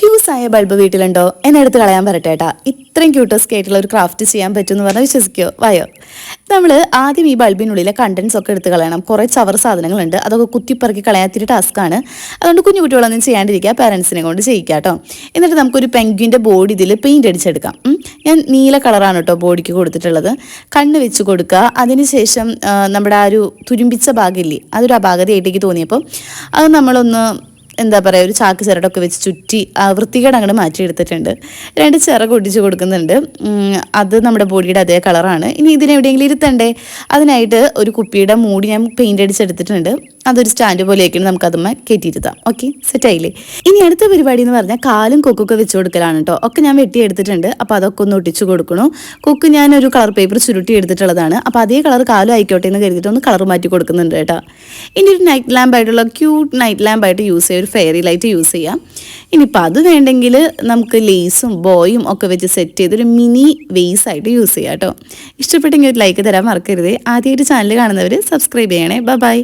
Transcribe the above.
ഫ്യൂസായ bulb വീട്ടിലുണ്ടോ എന്നെ എടുത്ത് കളയാൻ പറയട്ടേട്ടാ. ഇത്രയും ക്യൂട്ടസ്ക് ആയിട്ടുള്ള ഒരു ക്രാഫ്റ്റ് ചെയ്യാൻ പറ്റുമെന്ന് പറഞ്ഞാൽ വിശ്വസിക്കോ? വായോ. നമ്മൾ ആദ്യം ഈ ബൾബിനുള്ളിലെ കണ്ടൻസ് ഒക്കെ എടുത്ത് കളയണം. കുറേ ചവർ സാധനങ്ങളുണ്ട്, അതൊക്കെ കുത്തിപ്പറക്കി കളയാത്തൊരു ടാസ്ക്കാണ്. അതുകൊണ്ട് കുഞ്ഞു കുട്ടികളൊന്നും ചെയ്യാണ്ടിരിക്കുക, പാരൻസിനെ കൊണ്ട് ചെയ്യിക്കുക കേട്ടോ. എന്നിട്ട് നമുക്കൊരു പെൻഗ്വിൻ്റെ ബോഡി ഇതിൽ പെയിൻ്റ് അടിച്ചെടുക്കാം. ഞാൻ നീല കളറാണ് കേട്ടോ ബോഡിക്ക് കൊടുത്തിട്ടുള്ളത്. കണ്ണ് വെച്ച് കൊടുക്കുക. അതിനുശേഷം നമ്മുടെ ആ ഒരു തുരുമ്പിച്ച ഭാഗമില്ലേ, അതൊരു അപാകതയായിട്ടേക്ക് തോന്നിയപ്പോൾ അത് നമ്മളൊന്ന് എന്താ പറയുക, ഒരു ചാക്ക് ചിരടൊക്കെ വെച്ച് ചുറ്റി വൃത്തികേട് അങ്ങോട്ട് മാറ്റിയെടുത്തിട്ടുണ്ട്. 2 ചിറക് ഒട്ടിച്ച് കൊടുക്കുന്നുണ്ട്. അത് നമ്മുടെ ബോഡിയുടെ അതേ കളറാണ്. ഇനി ഇതിനെവിടെയെങ്കിലും ഇരുത്തണ്ടേ, അതിനായിട്ട് ഒരു കുപ്പിയുടെ മൂടി ഞാൻ പെയിൻ്റ് അടിച്ചെടുത്തിട്ടുണ്ട്. അതൊരു സ്റ്റാൻഡ് പോലെയൊക്കെയാണ്, നമുക്കതുമ്മ കയറ്റിയിരുത്താം. ഓക്കെ, സെറ്റായില്ലേ? ഇനി അടുത്ത പരിപാടി എന്ന് പറഞ്ഞാൽ കാലും കൊക്കൊക്കെ വെച്ച് കൊടുക്കലാണ് കേട്ടോ. ഒക്കെ ഞാൻ വെട്ടിയെടുത്തിട്ടുണ്ട്. അപ്പോൾ അതൊക്കെ ഒന്ന് ഒട്ടിച്ച് കൊടുക്കണു. കൊക്ക് ഞാനൊരു കളർ പേപ്പർ ചുരുട്ടി എടുത്തിട്ടുള്ളതാണ്. അപ്പോൾ അതേ കളർ കാലും ആയിക്കോട്ടെ എന്ന് കരുതിയിട്ട് ഒന്ന് കളർ മാറ്റി കൊടുക്കുന്നുണ്ട് കേട്ടോ. ഇനി ഒരു നൈറ്റ് ലാമ്പായിട്ടുള്ള ക്യൂട്ട് നൈറ്റ് ലാമ്പായിട്ട് യൂസ് ചെയ്യുക, ഒരു ഫെയറി ലൈറ്റ് യൂസ് ചെയ്യാം. ഇനിയിപ്പോൾ അത് വേണ്ടെങ്കിൽ നമുക്ക് ലേസും ബോയും ഒക്കെ വെച്ച് സെറ്റ് ചെയ്തൊരു മിനി വെയ്സ് ആയിട്ട് യൂസ് ചെയ്യാം കേട്ടോ. ഇഷ്ടപ്പെട്ടെങ്കിൽ ഒരു ലൈക്ക് തരാൻ മറക്കരുതേ. ആദ്യമായിട്ട് ചാനൽ കാണുന്നവർ സബ്സ്ക്രൈബ് ചെയ്യണേ. ബൈ.